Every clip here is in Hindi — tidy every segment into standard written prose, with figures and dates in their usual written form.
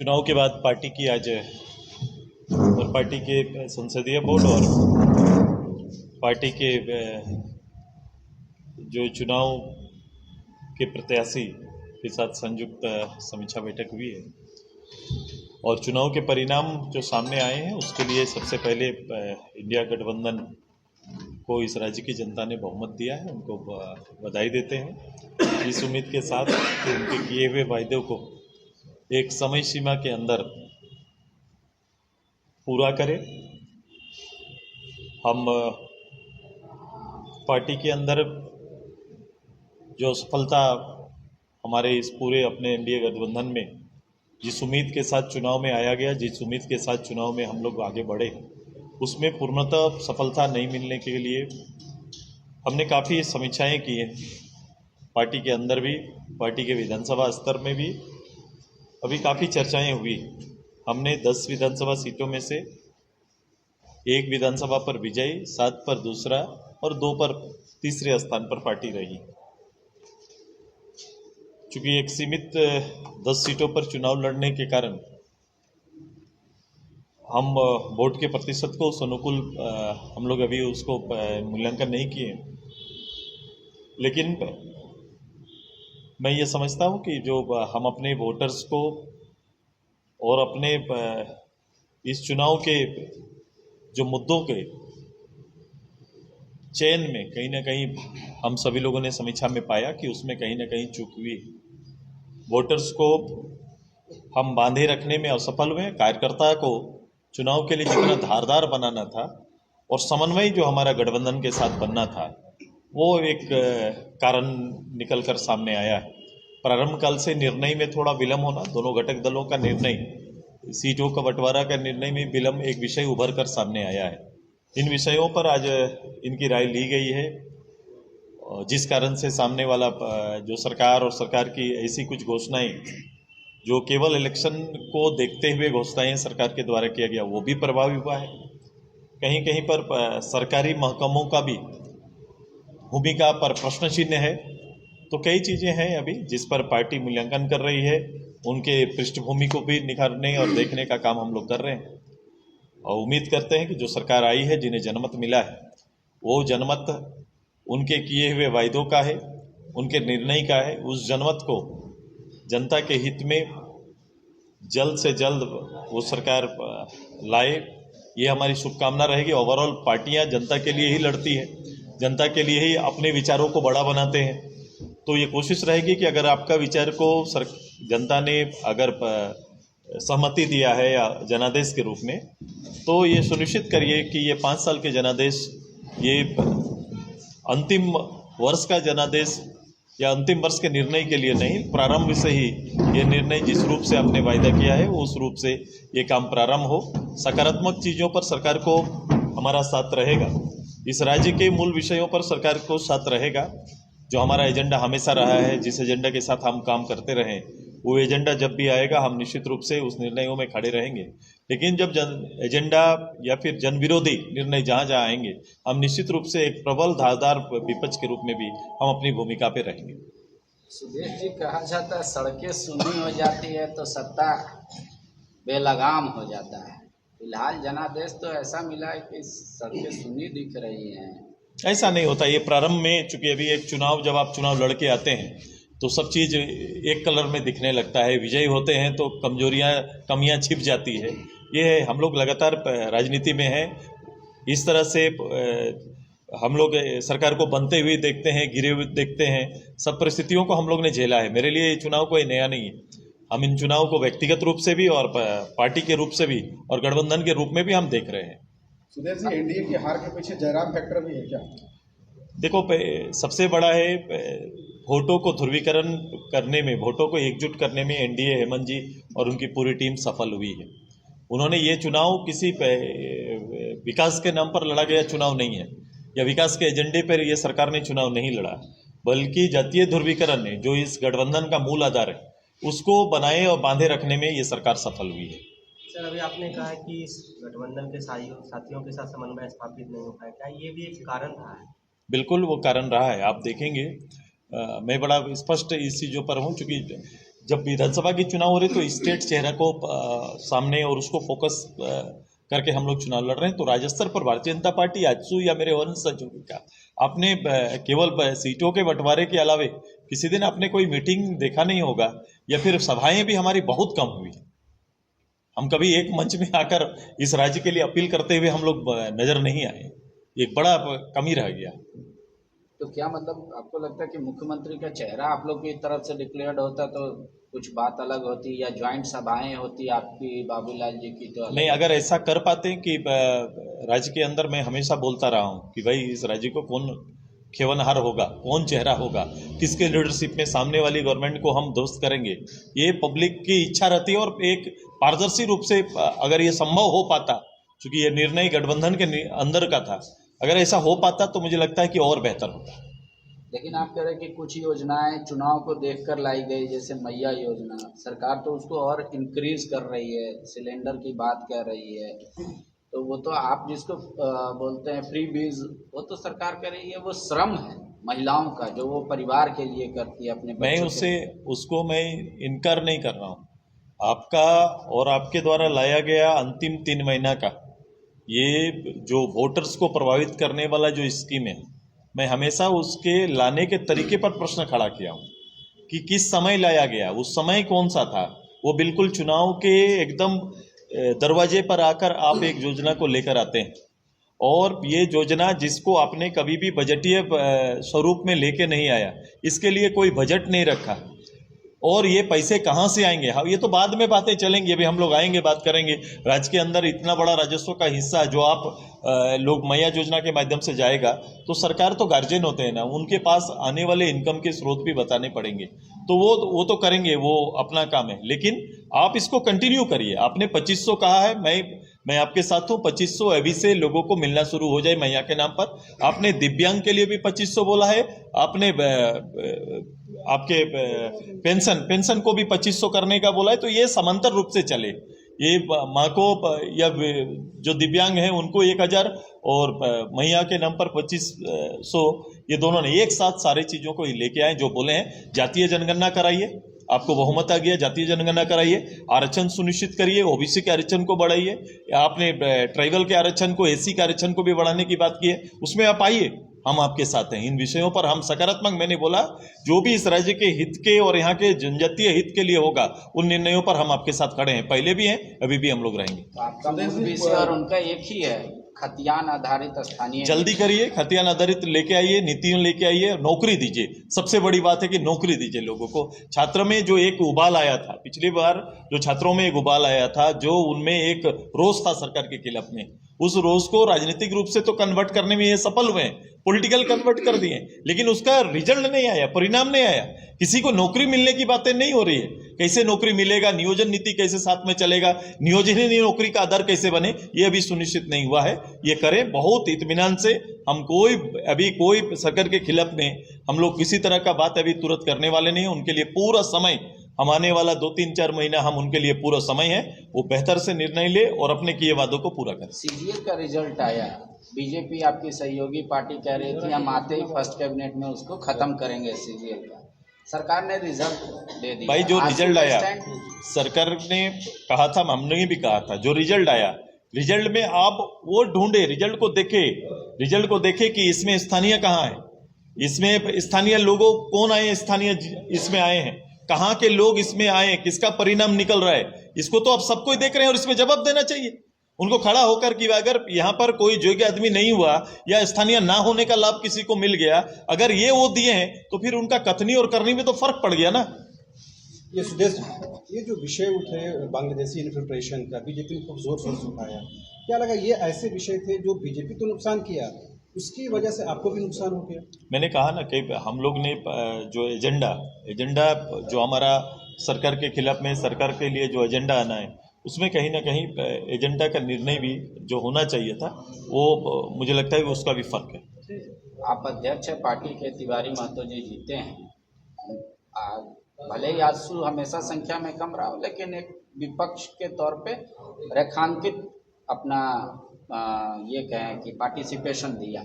चुनाव के बाद पार्टी की आज और पार्टी के संसदीय बोर्ड और पार्टी के जो चुनाव के प्रत्याशी के साथ संयुक्त समीक्षा बैठक हुई है और चुनाव के परिणाम जो सामने आए हैं उसके लिए सबसे पहले इंडिया गठबंधन को इस राज्य की जनता ने बहुमत दिया है। उनको बधाई देते हैं इस उम्मीद के साथ कि उनके किए हुए वायदों को एक समय सीमा के अंदर पूरा करें। हम पार्टी के अंदर जो सफलता हमारे इस पूरे अपने एनडीए गठबंधन में जिस उम्मीद के साथ चुनाव में आया गया, जिस उम्मीद के साथ चुनाव में हम लोग आगे बढ़े, उसमें पूर्णतः सफलता नहीं मिलने के लिए हमने काफ़ी समीक्षाएं की हैं। पार्टी के अंदर भी, पार्टी के विधानसभा स्तर में भी अभी काफ़ी चर्चाएं हुई। हमने 10 विधानसभा सीटों में से 1 विधानसभा पर विजयी, 7 पर दूसरा और 2 पर तीसरे स्थान पर पार्टी रही। चूँकि एक सीमित 10 सीटों पर चुनाव लड़ने के कारण हम वोट के प्रतिशत को अनुकूल हम लोग अभी उसको मूल्यांकन नहीं किए, लेकिन मैं ये समझता हूँ कि जो हम अपने वोटर्स को और अपने इस चुनाव के जो मुद्दों के चयन में कहीं ना कहीं हम सभी लोगों ने समीक्षा में पाया कि उसमें कहीं ना कहीं चूक हुई। वोटर्स को हम बांधे रखने में असफल हुए। कार्यकर्ता को चुनाव के लिए जितना धारदार बनाना था और समन्वय जो हमारा गठबंधन के साथ बनना था, वो एक कारण निकल कर सामने आया है। प्रारंभ काल से निर्णय में थोड़ा विलम्ब होना, दोनों घटक दलों का निर्णय, सीटों का बंटवारा का निर्णय में विलम्ब एक विषय उभर कर सामने आया है। इन विषयों पर आज इनकी राय ली गई है, जिस कारण से सामने वाला जो सरकार और सरकार की ऐसी कुछ घोषणाएं जो केवल इलेक्शन को देखते हुए घोषणाएं सरकार के द्वारा किया गया, वो भी प्रभावी हुआ है। कहीं कहीं पर सरकारी महकमों का भी भूमिका पर प्रश्न चिन्ह है। तो कई चीज़ें हैं अभी जिस पर पार्टी मूल्यांकन कर रही है। उनके पृष्ठभूमि को भी निखारने और देखने का काम हम लोग कर रहे हैं और उम्मीद करते हैं कि जो सरकार आई है, जिन्हें जनमत मिला है, वो जनमत उनके किए हुए वायदों का है, उनके निर्णय का है। उस जनमत को जनता के हित में जल्द से जल्द वो सरकार लाए, ये हमारी शुभकामना रहेगी। ओवरऑल पार्टियां जनता के लिए ही लड़ती हैं, जनता के लिए ही अपने विचारों को बड़ा बनाते हैं। तो ये कोशिश रहेगी कि अगर आपका विचार को जनता ने अगर सहमति दिया है या जनादेश के रूप में, तो ये सुनिश्चित करिए कि ये 5 साल के जनादेश, ये अंतिम वर्ष का जनादेश या अंतिम वर्ष के निर्णय के लिए नहीं, प्रारंभ से ही ये निर्णय जिस रूप से आपने वायदा किया है उस रूप से ये काम प्रारंभ हो। सकारात्मक चीज़ों पर सरकार को हमारा साथ रहेगा, इस राज्य के मूल विषयों पर सरकार को साथ रहेगा। जो हमारा एजेंडा हमेशा रहा है, जिस एजेंडा के साथ हम काम करते रहे, वो एजेंडा जब भी आएगा हम निश्चित रूप से उस निर्णयों में खड़े रहेंगे। लेकिन जब एजेंडा या फिर जन विरोधी निर्णय जहाँ जहाँ आएंगे, हम निश्चित रूप से एक प्रबल धारदार विपक्ष के रूप में भी हम अपनी भूमिका पे रहेंगे। सुदेश जी, कहा जाता है सड़कें सूनी हो जाती है तो सत्ता बेलगाम हो जाता है। फिलहाल जनादेश तो ऐसा मिला है कि सड़कें सूनी दिख रही हैं। ऐसा नहीं होता। ये प्रारंभ में, चूंकि अभी एक चुनाव, जब आप चुनाव लड़के आते हैं तो सब चीज़ एक कलर में दिखने लगता है। विजयी होते हैं तो कमियां छिप जाती है। ये है, हम लोग लगातार राजनीति में हैं। इस तरह से हम लोग सरकार को बनते हुए देखते हैं, गिरे हुए देखते हैं। सब परिस्थितियों को हम लोग ने झेला है। मेरे लिए ये चुनाव कोई नया नहीं है। हम इन चुनाव को व्यक्तिगत रूप से भी और पार्टी के रूप से भी और गठबंधन के रूप में भी हम देख रहे हैं। सुदेश जी, एनडीए की हार के पीछे जयराम फैक्टर भी है क्या? देखो, सबसे बड़ा है वोटों को ध्रुवीकरण करने में, वोटों को एकजुट करने में एनडीए, हेमंत जी और उनकी पूरी टीम सफल हुई है। उन्होंने ये चुनाव किसी विकास के नाम पर लड़ा गया चुनाव नहीं है, या विकास के एजेंडे पर ये सरकार ने चुनाव नहीं लड़ा, बल्कि जातीय ध्रुवीकरण ने, जो इस गठबंधन का मूल आधार है, उसको बनाए और बांधे रखने में ये सरकार सफल हुई है। सर, अभी आपने कहा है कि इस गठबंधन के साथियों के साथ समन्वय स्थापित नहीं हो पाया, क्या ये भी एक कारण रहा है? बिल्कुल वो कारण रहा है। आप देखेंगे, मैं बड़ा स्पष्ट इस चीज़ों पर हूँ, चूँकि जब विधानसभा के चुनाव हो रहे तो स्टेट चेहरा को सामने और उसको फोकस करके हम लोग चुनाव लड़ रहे हैं। तो राज्य स्तर पर भारतीय जनता पार्टी आजसू या मेरे वंशज का आपने केवल सीटों के बंटवारे के अलावे किसी दिन आपने कोई मीटिंग देखा नहीं होगा, या फिर सभाएं भी हमारी बहुत कम हुई। हम कभी एक मंच में आकर इस राज्य के लिए अपील करते हुए हम लोग नजर नहीं आए, एक बड़ा कमी रह गया। तो क्या मतलब आपको लगता है कि मुख्यमंत्री का चेहरा आप लोग की तरफ से डिक्लेयर्ड होता तो कुछ बात अलग होती, या ज्वाइंट सभाएं होती आपकी बाबूलाल जी की तो नहीं, अगर ऐसा कर पाते कि राज्य के अंदर, मैं हमेशा बोलता रहा हूं कि भाई इस राज्य को कौन खेवनहार होगा, कौन चेहरा होगा, किसके लीडरशिप में सामने वाली गवर्नमेंट को हम दुरुस्त करेंगे, ये पब्लिक की इच्छा रहती है। और एक पारदर्शी रूप से अगर ये संभव हो पाता, क्योंकि ये निर्णय गठबंधन के अंदर का था, अगर ऐसा हो पाता तो मुझे लगता है कि और बेहतर होता। लेकिन आप कह रहे हैं कि कुछ योजनाएं चुनाव को देखकर लाई गई, जैसे मैया योजना, सरकार तो उसको और इंक्रीज कर रही है, सिलेंडर की बात कर रही है, तो वो तो आप जिसको बोलते हैं फ्री बीज, वो तो सरकार कह रही है वो श्रम है महिलाओं का जो वो परिवार के लिए करती है अपने मैं उसको मैं इनकार नहीं कर रहा हूँ। आपका और आपके द्वारा लाया गया अंतिम 3 महीना का ये जो वोटर्स को प्रभावित करने वाला जो स्कीम है, मैं हमेशा उसके लाने के तरीके पर प्रश्न खड़ा किया हूँ कि किस समय लाया गया, उस समय कौन सा था। वो बिल्कुल चुनाव के एकदम दरवाजे पर आकर आप एक योजना को लेकर आते हैं, और ये योजना जिसको आपने कभी भी बजटीय स्वरूप में लेके नहीं आया, इसके लिए कोई बजट नहीं रखा, और ये पैसे कहाँ से आएंगे, हाँ ये तो बाद में बातें चलेंगी, अभी हम लोग आएंगे बात करेंगे। राज्य के अंदर इतना बड़ा राजस्व का हिस्सा जो आप लोग मैया योजना के माध्यम से जाएगा, तो सरकार तो गार्जियन होते हैं ना, उनके पास आने वाले इनकम के स्रोत भी बताने पड़ेंगे, तो वो तो करेंगे, वो अपना काम है। लेकिन आप इसको कंटिन्यू करिए। आपने 2500 कहा है, मैं आपके साथ हूँ। 2500 अभी से लोगों को मिलना शुरू हो जाए मैया के नाम पर। आपने दिव्यांग के लिए भी 2500 बोला है, आपने आपके पेंशन को भी 2500 करने का बोला है। तो ये समांतर रूप से चले, ये माँ को या जो दिव्यांग हैं उनको 1000 और मैया के नाम पर 2500, ये दोनों ने एक साथ सारी चीज़ों को लेके आए। जो बोले हैं जातीय जनगणना कराइए, आपको बहुमत आ गया, जातीय जनगणना कराइए, आरक्षण सुनिश्चित करिए, ओबीसी के आरक्षण को बढ़ाइए, आपने ट्राइबल के आरक्षण को, एससी के आरक्षण को भी बढ़ाने की बात की है, उसमें आप आइए, हम आपके साथ हैं। इन विषयों पर हम सकारात्मक, मैंने बोला जो भी इस राज्य के हित के और यहाँ के जनजातीय हित के लिए होगा, उन निर्णयों पर हम आपके साथ खड़े हैं, पहले भी हैं, अभी भी हम लोग रहेंगे। तो आपका मूल विषय और उनका एक ही है, खतियान आधारित स्थानीय। जल्दी करिए, खतियान आधारित लेके आइए, नीतियां लेके आइए, नौकरी दीजिए। सबसे बड़ी बात है कि नौकरी दीजिए लोगों को। छात्र में जो एक उबाल आया था, पिछली बार जो छात्रों में एक उबाल आया था, जो उनमें एक रोष था सरकार के खिलाफ में, उस रोष को राजनीतिक रूप से तो कन्वर्ट करने में ये सफल हुए, पॉलिटिकल कन्वर्ट कर दिए, लेकिन उसका रिजल्ट नहीं आया, परिणाम नहीं आया। किसी को नौकरी मिलने की बातें नहीं हो रही है। कैसे नौकरी मिलेगा, नियोजन नीति कैसे साथ में चलेगा, नियोजन ही नौकरी का आधार कैसे बने, ये अभी सुनिश्चित नहीं हुआ है। ये करें बहुत इत्मीनान से। हम कोई सरकार के खिलाफ नहीं, हम लोग किसी तरह का बात अभी तुरंत करने वाले नहीं है। उनके लिए पूरा समय, हम आने वाला 2-3-4 महीना हम उनके लिए पूरा समय है, वो बेहतर से निर्णय ले और अपने किए वादों को पूरा करें। सीजीएल का रिजल्ट आया, बीजेपी आपकी सहयोगी पार्टी कह रही थी हम आते ही फर्स्ट कैबिनेट में उसको खत्म करेंगे सीजीएल का, सरकार ने रिजल्ट दे दिया। भाई जो रिजल्ट आया, सरकार ने कहा था, हमने भी कहा था, जो रिजल्ट आया, रिजल्ट में आप वो ढूंढे, रिजल्ट को देखे कि इसमें स्थानीय कहाँ है, इसमें स्थानीय लोगों कौन आए, स्थानीय इसमें आए हैं, कहाँ के लोग इसमें आए, किसका परिणाम निकल रहा है, इसको तो आप सबको देख रहे हैं और इसमें जवाब देना चाहिए उनको खड़ा होकर कि अगर यहाँ पर कोई योग्य आदमी नहीं हुआ या स्थानीय ना होने का लाभ किसी को मिल गया, अगर ये वो दिए हैं तो फिर उनका कथनी और करनी में तो फर्क पड़ गया ना। ये सुदेश, ये जो विषय उठे बांग्लादेशी इन्फिल्ट्रेशन का, बीजेपी ने खूब जोर शोर से उठाया, क्या लगा ये ऐसे विषय थे जो बीजेपी को नुकसान किया, उसकी वजह से आपको भी नुकसान हो गया? मैंने कहा ना कि हम लोग ने जो एजेंडा जो हमारा सरकार के खिलाफ में, सरकार के लिए जो एजेंडा आना है, उसमें कहीं ना कहीं एजेंडा का निर्णय भी जो होना चाहिए था, वो मुझे लगता है कि उसका भी फर्क है। आप अध्यक्ष है पार्टी के, तिवारी महतो जी जीते हैं, भले ही आजसू हमेशा संख्या में कम रहा हो, लेकिन एक विपक्ष के तौर पे रेखांकित अपना ये कहें कि पार्टिसिपेशन दिया।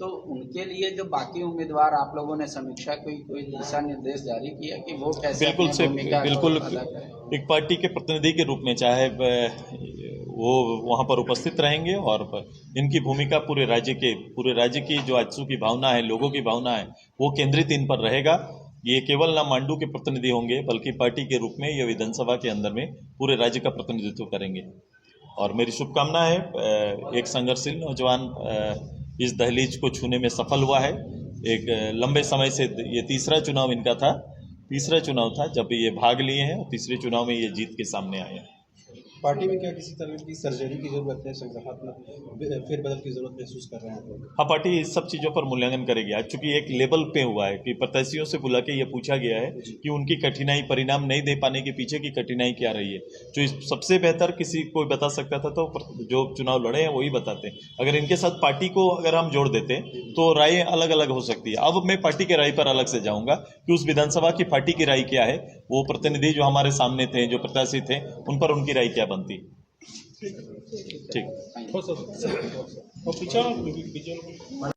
तो उनके लिए जो बाकी उम्मीदवार आप लोगों ने समीक्षा कोई दिशा निर्देश जारी किया कि वो कैसे बिल्कुल अपनी से भूमिका को बिल्कुल अदा करें? एक पार्टी के प्रतिनिधि के रूप में चाहे वो वहाँ पर उपस्थित रहेंगे और इनकी भूमिका पूरे राज्य की जो आजसू की भावना है, लोगों की भावना है, वो केंद्रित इन पर रहेगा। ये केवल ना मांडू के प्रतिनिधि होंगे बल्कि पार्टी के रूप में ये विधानसभा के अंदर में पूरे राज्य का प्रतिनिधित्व करेंगे। और मेरी शुभकामना है, एक संघर्षशील नौजवान इस दहलीज को छूने में सफल हुआ है। एक लंबे समय से ये तीसरा चुनाव इनका था, तीसरा चुनाव था जब ये भाग लिए हैं और तीसरे चुनाव में ये जीत के सामने आए हैं। पार्टी में क्या किसी तरह की सर्जरी की जरूरत है, संगठनात्मक फेरबदल की जरूरत महसूस कर रहे हैं आप लोग? हाँ, पार्टी इस सब चीज़ों पर मूल्यांकन करेगी। आज चूंकि एक लेवल पे हुआ है कि प्रत्याशियों से बुला के ये पूछा गया है कि उनकी कठिनाई, परिणाम नहीं दे पाने के पीछे की कठिनाई क्या रही है। जो इस सबसे बेहतर किसी कोई बता सकता था तो जो चुनाव लड़े हैं वही बताते हैं। अगर इनके साथ पार्टी को अगर हम जोड़ देते तो राय अलग अलग हो सकती है। अब मैं पार्टी के राय पर अलग से जाऊंगा कि उस विधानसभा की पार्टी की राय क्या है, वो प्रतिनिधि जो हमारे सामने थे, जो प्रत्याशी थे, उन पर उनकी राय क्या बनती। ठीक। Thank you.